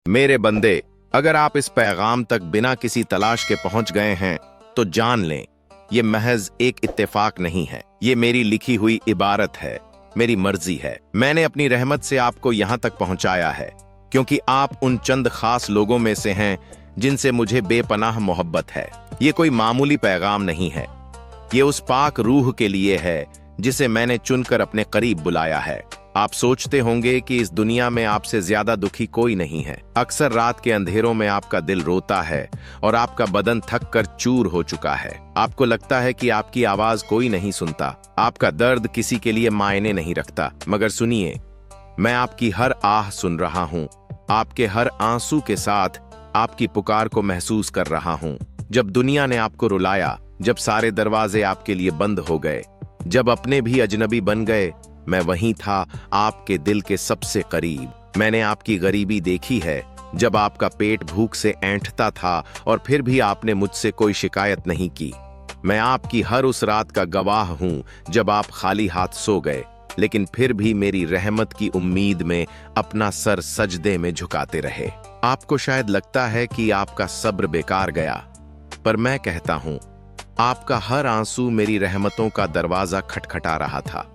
मेरे बंदे, अगर आप इस पैगाम तक बिना किसी तलाश के पहुंच गए हैं तो जान लें, ये महज एक इत्तेफाक नहीं है। ये मेरी लिखी हुई इबारत है, मेरी मर्जी है। मैंने अपनी रहमत से आपको यहां तक पहुंचाया है क्योंकि आप उन चंद खास लोगों में से हैं जिनसे मुझे बेपनाह मोहब्बत है। ये कोई मामूली पैगाम नहीं है, ये उस पाक रूह के लिए है जिसे मैंने चुनकर अपने करीब बुलाया है। आप सोचते होंगे कि इस दुनिया में आपसे ज्यादा दुखी कोई नहीं है। अक्सर रात के अंधेरों में आपका दिल रोता है और आपका बदन थक कर चूर हो चुका है। आपको लगता है कि आपकी आवाज कोई नहीं सुनता, आपका दर्द किसी के लिए मायने नहीं रखता। मगर सुनिए, मैं आपकी हर आह सुन रहा हूँ, आपके हर आंसू के साथ आपकी पुकार को महसूस कर रहा हूँ। जब दुनिया ने आपको रुलाया, जब सारे दरवाजे आपके लिए बंद हो गए, जब अपने भी अजनबी बन गए, मैं वहीं था, आपके दिल के सबसे करीब। मैंने आपकी गरीबी देखी है, जब आपका पेट भूख से ऐंठता था और फिर भी आपने मुझसे कोई शिकायत नहीं की। मैं आपकी हर उस रात का गवाह हूं जब आप खाली हाथ सो गए, लेकिन फिर भी मेरी रहमत की उम्मीद में अपना सर सजदे में झुकाते रहे। आपको शायद लगता है कि आपका सब्र बेकार गया, पर मैं कहता हूं, आपका हर आंसू मेरी रहमतों का दरवाजा खटखटा रहा था।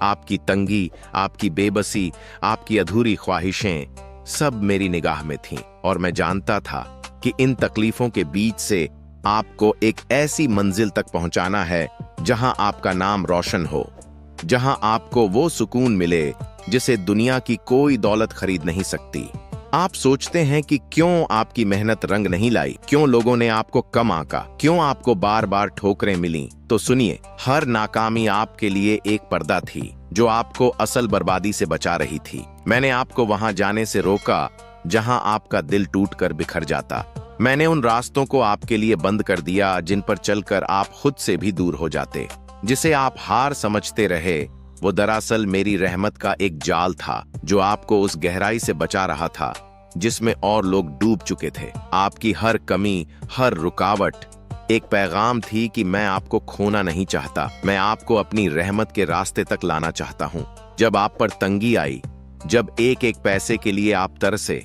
आपकी तंगी, आपकी बेबसी, आपकी अधूरी ख्वाहिशें सब मेरी निगाह में थीं और मैं जानता था कि इन तकलीफों के बीच से आपको एक ऐसी मंजिल तक पहुंचाना है जहां आपका नाम रोशन हो, जहां आपको वो सुकून मिले जिसे दुनिया की कोई दौलत खरीद नहीं सकती। आप सोचते हैं कि क्यों आपकी मेहनत रंग नहीं लाई, क्यों लोगों ने आपको कम आंका, क्यों आपको बार बार ठोकरें मिली। तो सुनिए, हर नाकामी आपके लिए एक पर्दा थी जो आपको असल बर्बादी से बचा रही थी। मैंने आपको वहां जाने से रोका जहां आपका दिल टूटकर बिखर जाता। मैंने उन रास्तों को आपके लिए बंद कर दिया जिन पर चलकर आप खुद से भी दूर हो जाते। जिसे आप हार समझते रहे, वो दरअसल मेरी रहमत का एक जाल था जो आपको उस गहराई से बचा रहा था जिसमें और लोग डूब चुके थे। आपकी हर कमी, हर रुकावट एक पैगाम थी कि मैं आपको खोना नहीं चाहता, मैं आपको अपनी रहमत के रास्ते तक लाना चाहता हूँ। जब आप पर तंगी आई, जब एक एक पैसे के लिए आप तरसे,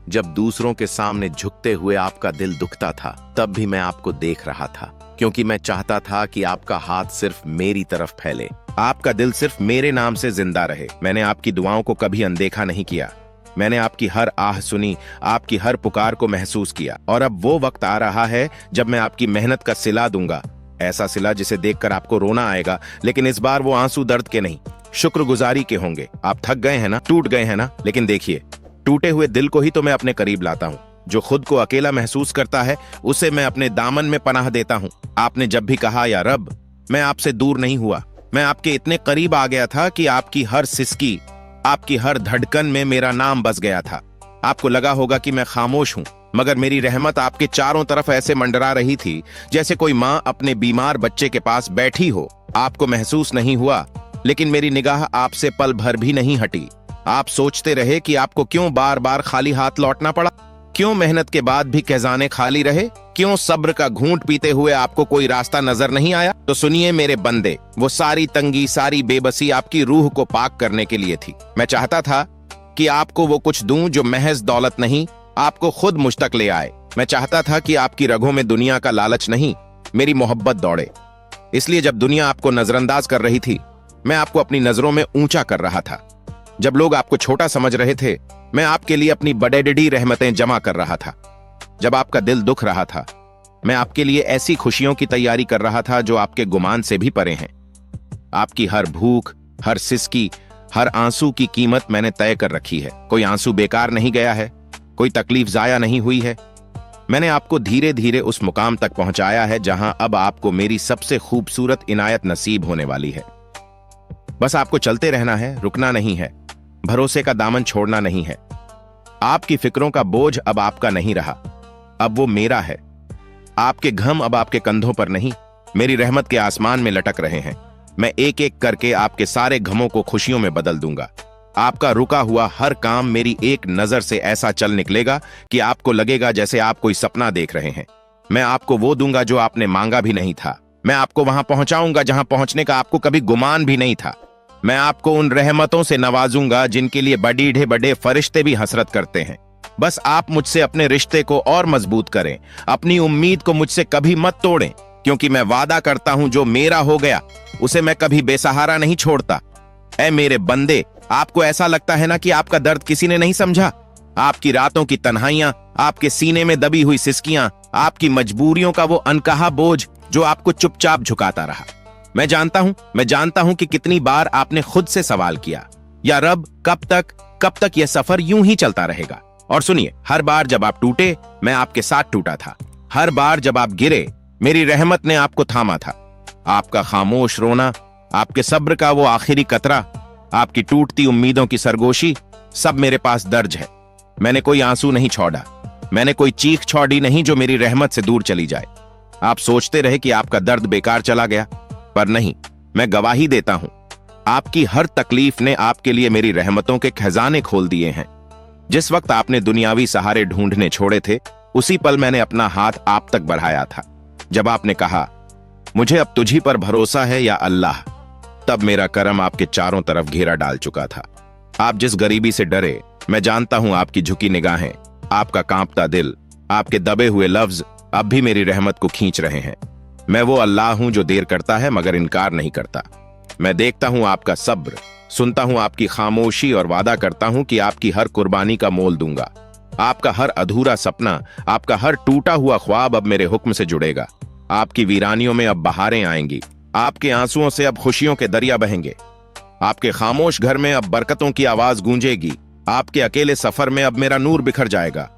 जब दूसरों के सामने झुकते हुए आपका दिल दुखता था, तब भी मैं आपको देख रहा था, क्योंकि मैं चाहता था कि आपका हाथ सिर्फ मेरी तरफ फैले, आपका दिल सिर्फ मेरे नाम से जिंदा रहे। मैंने आपकी दुआओं को कभी अनदेखा नहीं किया। मैंने आपकी हर आह सुनी, आपकी हर पुकार को महसूस किया। और अब वो वक्त आ रहा है जब मैं आपकी मेहनत का सिला दूंगा, ऐसा सिला जिसे देखकर आपको रोना आएगा, लेकिन इस बार वो आंसू दर्द के नहीं, शुक्रगुजारी के होंगे। आप थक गए हैं ना, टूट गए हैं ना, लेकिन देखिए, टूटे हुए दिल को ही तो मैं अपने करीब लाता हूँ। जो खुद को अकेला महसूस करता है, उसे मैं अपने दामन में पनाह देता हूँ। आपने जब भी कहा या रब, मैं आपसे दूर नहीं हुआ, मैं आपके इतने करीब आ गया था कि आपकी हर सिसकी, आपकी हर धड़कन में मेरा नाम बस गया था। आपको लगा होगा कि मैं खामोश हूं, मगर मेरी रहमत आपके चारों तरफ ऐसे मंडरा रही थी जैसे कोई माँ अपने बीमार बच्चे के पास बैठी हो। आपको महसूस नहीं हुआ, लेकिन मेरी निगाह आपसे पल भर भी नहीं हटी। आप सोचते रहे कि आपको क्यों बार बार खाली हाथ लौटना पड़ा, क्यों मेहनत के बाद भी खजाने खाली रहे, क्यों सब्र का घूंट पीते हुए आपको कोई रास्ता नजर नहीं आया। तो सुनिए मेरे बंदे, वो सारी तंगी, सारी बेबसी आपकी रूह को पाक करने के लिए थी। मैं चाहता था कि आपको वो कुछ दूं जो महज दौलत नहीं, आपको खुद मुझ तक ले आए। मैं चाहता था कि आपकी रगों में दुनिया का लालच नहीं, मेरी मोहब्बत दौड़े। इसलिए जब दुनिया आपको नजरअंदाज कर रही थी, मैं आपको अपनी नजरों में ऊंचा कर रहा था। जब लोग आपको छोटा समझ रहे थे, मैं आपके लिए अपनी बड़ेडडी रहमतें जमा कर रहा था। जब आपका दिल दुख रहा था, मैं आपके लिए ऐसी खुशियों की तैयारी कर रहा था जो आपके गुमान से भी परे हैं। आपकी हर भूख, हर सिसकी, हर आंसू की कीमत मैंने तय कर रखी है। कोई आंसू बेकार नहीं गया है, कोई तकलीफ जाया नहीं हुई है। मैंने आपको धीरे धीरे उस मुकाम तक पहुंचाया है जहां अब आपको मेरी सबसे खूबसूरत इनायत नसीब होने वाली है। बस आपको चलते रहना है, रुकना नहीं है, भरोसे का दामन छोड़ना नहीं है। आपकी फिक्रों का बोझ अब आपका नहीं रहा, अब वो मेरा है। आपके घम अब आपके कंधों पर नहीं, मेरी रहमत के आसमान में लटक रहे हैं। मैं एक एक करके आपके सारे घमों को खुशियों में बदल दूंगा। आपका रुका हुआ हर काम मेरी एक नजर से ऐसा चल निकलेगा कि आपको लगेगा जैसे आप कोई सपना देख रहे हैं। मैं आपको वो दूंगा जो आपने मांगा भी नहीं था। मैं आपको वहां पहुंचाऊंगा जहां पहुंचने का आपको कभी गुमान भी नहीं था। मैं आपको उन रहमतों से नवाजूंगा जिनके लिए बड़ीढ़े बड़े फरिश्ते भी हसरत करते हैं। बस आप मुझसे अपने रिश्ते को और मजबूत करें, अपनी उम्मीद को मुझसे कभी मत तोड़ें, क्योंकि मैं वादा करता हूं जो मेरा हो गया उसे मैं कभी बेसहारा नहीं छोड़ता। ऐ मेरे बंदे, आपको ऐसा लगता है ना कि आपका दर्द किसी ने नहीं समझा? आपकी रातों की तन्हाइयां, आपके सीने में दबी हुई सिसकियां, आपकी मजबूरियों का वो अनकहा बोझ जो आपको चुपचाप झुकाता रहा। मैं जानता हूं कि कितनी बार आपने खुद से सवाल किया, या रब कब तक यह सफर यूं ही चलता रहेगा? और सुनिए, हर बार जब आप टूटे, मैं आपके साथ टूटा था। हर बार जब आप गिरे, मेरी रहमत ने आपको थामा था। आपका खामोश रोना, आपके सब्र का वो आखिरी कतरा, आपकी टूटती उम्मीदों की सरगोशी, सब मेरे पास दर्ज है। मैंने कोई आंसू नहीं छोड़ा, मैंने कोई चीख छोड़ी नहीं जो मेरी रहमत से दूर चली जाए। आप सोचते रहे कि आपका दर्द बेकार चला गया, पर नहीं, मैं गवाही देता हूं, आपकी हर तकलीफ ने आपके लिए मेरी रहमतों के खजाने खोल दिए हैं। जिस वक्त आपने दुनियावी सहारे ढूंढने छोड़े थे, उसी पल मैंने अपना हाथ आप तक बढ़ाया था। जब आपने कहा मुझे अब तुझी पर भरोसा है या अल्लाह, तब मेरा करम आपके चारों तरफ घेरा डाल चुका था। आप जिस गरीबी से डरे, मैं जानता हूं आपकी झुकी निगाहें, आपका कांपता दिल, आपके दबे हुए लफ्ज अब भी मेरी रहमत को खींच रहे हैं। मैं वो अल्लाह हूं जो देर करता है मगर इनकार नहीं करता। मैं देखता हूं आपका सब्र, सुनता हूं आपकी खामोशी और वादा करता हूं कि आपकी हर कुर्बानी का मोल दूंगा। आपका हर अधूरा सपना, आपका हर टूटा हुआ ख्वाब अब मेरे हुक्म से जुड़ेगा। आपकी वीरानियों में अब बहारें आएंगी, आपके आंसुओं से अब खुशियों के दरिया बहेंगे। आपके खामोश घर में अब बरकतों की आवाज गूंजेगी, आपके अकेले सफर में अब मेरा नूर बिखर जाएगा।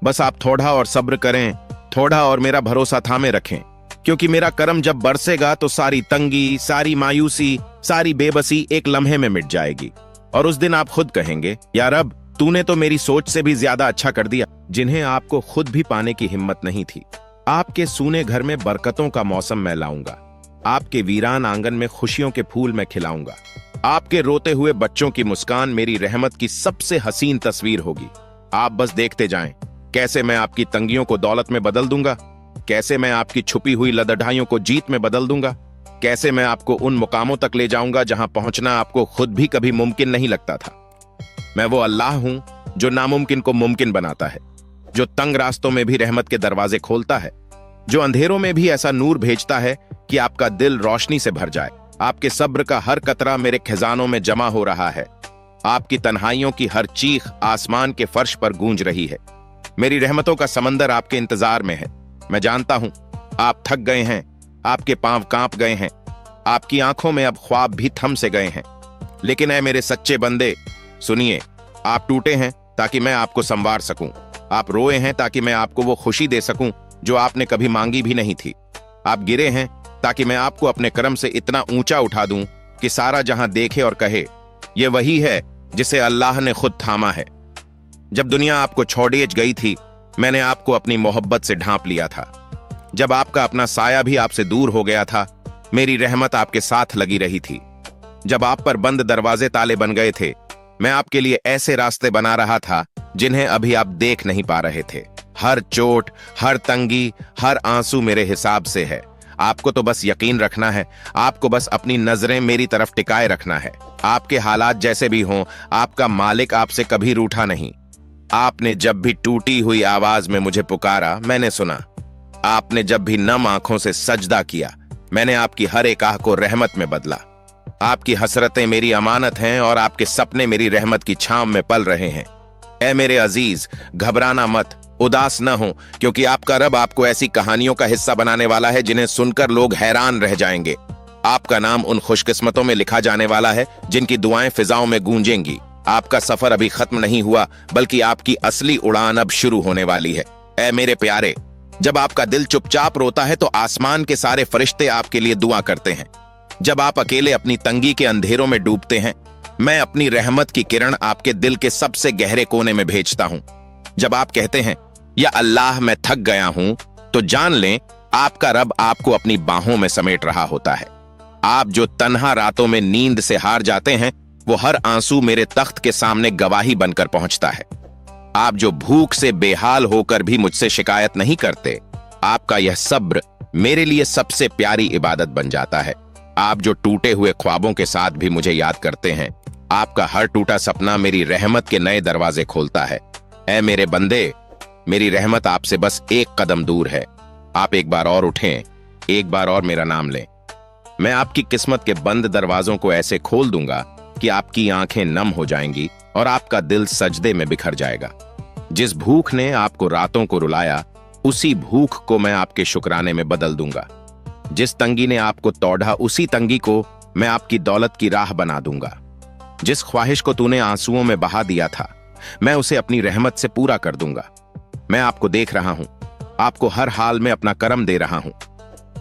बस आप थोड़ा और सब्र करें, थोड़ा और मेरा भरोसा थामे रखें, क्योंकि मेरा करम जब बरसेगा तो सारी तंगी, सारी मायूसी, सारी बेबसी एक लम्हे में मिट जाएगी। और उस दिन आप खुद कहेंगे, या रब, तूने तो मेरी सोच से भी ज्यादा अच्छा कर दिया, जिन्हें आपको खुद भी पाने की हिम्मत नहीं थी। आपके सूने घर में बरकतों का मौसम मैं लाऊंगा, आपके वीरान आंगन में खुशियों के फूल मैं खिलाऊंगा। आपके रोते हुए बच्चों की मुस्कान मेरी रहमत की सबसे हसीन तस्वीर होगी। आप बस देखते जाएं, कैसे मैं आपकी तंगियों को दौलत में बदल दूंगा, कैसे मैं आपकी छुपी हुई लदढ़ाइयों को जीत में बदल दूंगा, कैसे मैं आपको उन मुकामों तक ले जाऊंगा जहां पहुंचना आपको खुद भी कभी मुमकिन नहीं लगता था। मैं वो अल्लाह हूं जो नामुमकिन को मुमकिन बनाता है, जो तंग रास्तों में भी रहमत के दरवाजे खोलता है, जो अंधेरों में भी ऐसा नूर भेजता है कि आपका दिल रोशनी से भर जाए। आपके सब्र का हर कतरा मेरे खजानों में जमा हो रहा है। आपकी तन्हाइयों की हर चीख आसमान के फर्श पर गूंज रही है। मेरी रहमतों का समंदर आपके इंतजार में है। मैं जानता हूं आप थक गए हैं, आपके पांव कांप गए हैं, आपकी आंखों में अब ख्वाब भी थम से गए हैं। लेकिन ऐ मेरे सच्चे बंदे, सुनिए, आप टूटे हैं ताकि मैं आपको संवार सकूं। आप रोए हैं ताकि मैं आपको वो खुशी दे सकूं जो आपने कभी मांगी भी नहीं थी। आप गिरे हैं ताकि मैं आपको अपने करम से इतना ऊंचा उठा दूं कि सारा जहां देखे और कहे, ये वही है जिसे अल्लाह ने खुद थामा है। जब दुनिया आपको छोड़े गई थी, मैंने आपको अपनी मोहब्बत से ढांप लिया था। जब आपका अपना साया भी आपसे दूर हो गया था, मेरी रहमत आपके साथ लगी रही थी। जब आप पर बंद दरवाजे ताले बन गए थे, मैं आपके लिए ऐसे रास्ते बना रहा था जिन्हें अभी आप देख नहीं पा रहे थे। हर चोट, हर तंगी, हर आंसू मेरे हिसाब से है। आपको तो बस यकीन रखना है, आपको बस अपनी नजरें मेरी तरफ टिकाए रखना है। आपके हालात जैसे भी हों, आपका मालिक आपसे कभी रूठा नहीं। आपने जब भी टूटी हुई आवाज में मुझे पुकारा, मैंने सुना। आपने जब भी नम आंखों से सजदा किया, मैंने आपकी हर एक आह को रहमत में बदला। आपकी हसरतें मेरी अमानत हैं और आपके सपने मेरी रहमत की छांव में पल रहे हैं। ऐ मेरे अजीज, घबराना मत, उदास न हो, क्योंकि आपका रब आपको ऐसी कहानियों का हिस्सा बनाने वाला है जिन्हें सुनकर लोग हैरान रह जाएंगे। आपका नाम उन खुशकिस्मतों में लिखा जाने वाला है जिनकी दुआएं फिजाओं में गूंजेंगी। आपका सफर अभी खत्म नहीं हुआ, बल्कि आपकी असली उड़ान अब शुरू होने वाली है। ऐ मेरे प्यारे, जब आपका दिल चुपचाप रोता है तो आसमान के सारे फरिश्ते आपके लिए दुआ करते हैं। जब आप अकेले अपनी तंगी के अंधेरों में डूबते हैं, मैं अपनी रहमत की किरण आपके दिल के सबसे गहरे कोने में भेजता हूं। जब आप कहते हैं, या अल्लाह मैं थक गया हूं, तो जान लें आपका रब आपको अपनी बाहों में समेट रहा होता है। आप जो तन्हा रातों में नींद से हार जाते हैं, वो हर आंसू मेरे तख्त के सामने गवाही बनकर पहुंचता है। आप जो भूख से बेहाल होकर भी मुझसे शिकायत नहीं करते, आपका यह सब्र मेरे लिए सबसे प्यारी इबादत बन जाता है। आप जो टूटे हुए ख्वाबों के साथ भी मुझे याद करते हैं, आपका हर टूटा सपना मेरी रहमत के नए दरवाजे खोलता है। ऐ मेरे बंदे, मेरी रहमत आपसे बस एक कदम दूर है। आप एक बार और उठें, एक बार और मेरा नाम लें। मैं आपकी किस्मत के बंद दरवाजों को ऐसे खोल दूंगा कि आपकी आंखें नम हो जाएंगी और आपका दिल सजदे में बिखर जाएगा। जिस भूख ने आपको रातों को रुलाया, उसी भूख को मैं आपके शुक्राने में बदल दूंगा। जिस तंगी ने आपको तोड़ा, उसी तंगी को मैं आपकी दौलत की राह बना दूंगा। जिस ख्वाहिश को तूने आंसुओं में बहा दिया था, मैं उसे अपनी रहमत से पूरा कर दूंगा। मैं आपको देख रहा हूं, आपको हर हाल में अपना करम दे रहा हूं।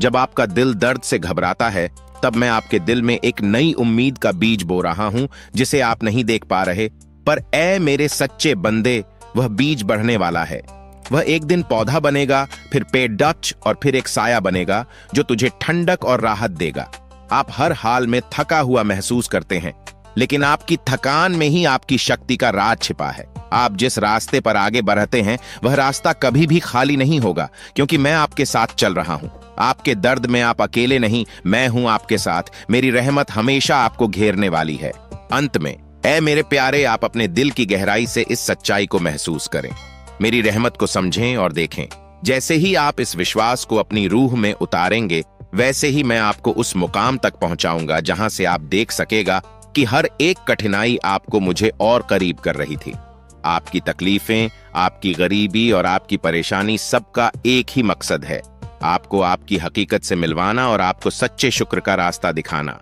जब आपका दिल दर्द से घबराता है, तब मैं आपके दिल में एक नई उम्मीद का बीज बो रहा हूं, जिसे आप नहीं देख पा रहे। पर ऐ मेरे सच्चे बंदे, वह बीज बढ़ने वाला है। वह एक दिन पौधा बनेगा, फिर पेड़ डच और फिर एक साया बनेगा जो तुझे ठंडक और राहत देगा। आप हर हाल में थका हुआ महसूस करते हैं, लेकिन आपकी थकान में ही आपकी शक्ति का राज छिपा है। आप जिस रास्ते पर आगे बढ़ते हैं, वह रास्ता कभी भी खाली नहीं होगा, क्योंकि मैं आपके साथ चल रहा हूं। आपके दर्द में आप अकेले नहीं, मैं हूं आपके साथ। मेरी रहमत हमेशा आपको घेरने वाली है। अंत में, ऐ मेरे प्यारे, आप अपने दिल की गहराई से इस सच्चाई को महसूस करें, मेरी रहमत को समझें और देखें। जैसे ही आप इस विश्वास को अपनी रूह में उतारेंगे, वैसे ही मैं आपको उस मुकाम तक पहुंचाऊंगा जहां से आप देख सकेगा कि हर एक कठिनाई आपको मुझे और करीब कर रही थी। आपकी तकलीफें, आपकी गरीबी और आपकी परेशानी, सबका एक ही मकसद है, आपको आपकी हकीकत से मिलवाना और आपको सच्चे शुक्र का रास्ता दिखाना।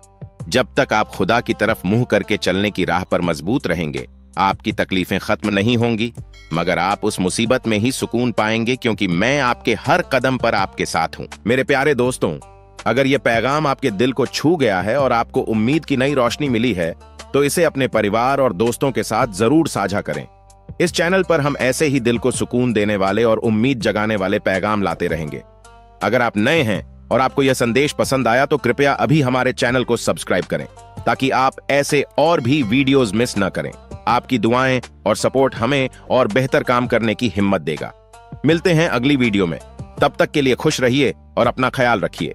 जब तक आप खुदा की तरफ मुंह करके चलने की राह पर मजबूत रहेंगे, आपकी तकलीफें खत्म नहीं होंगी, मगर आप उस मुसीबत में ही सुकून पाएंगे, क्योंकि मैं आपके हर कदम पर आपके साथ हूं। मेरे प्यारे दोस्तों, अगर यह पैगाम आपके दिल को छू गया है और आपको उम्मीद की नई रोशनी मिली है, तो इसे अपने परिवार और दोस्तों के साथ जरूर साझा करें। इस चैनल पर हम ऐसे ही दिल को सुकून देने वाले और उम्मीद जगाने वाले पैगाम लाते रहेंगे। अगर आप नए हैं और आपको यह संदेश पसंद आया, तो कृपया अभी हमारे चैनल को सब्सक्राइब करें, ताकि आप ऐसे और भी वीडियोस मिस न करें। आपकी दुआएं और सपोर्ट हमें और बेहतर काम करने की हिम्मत देगा। मिलते हैं अगली वीडियो में, तब तक के लिए खुश रहिए और अपना ख्याल रखिए।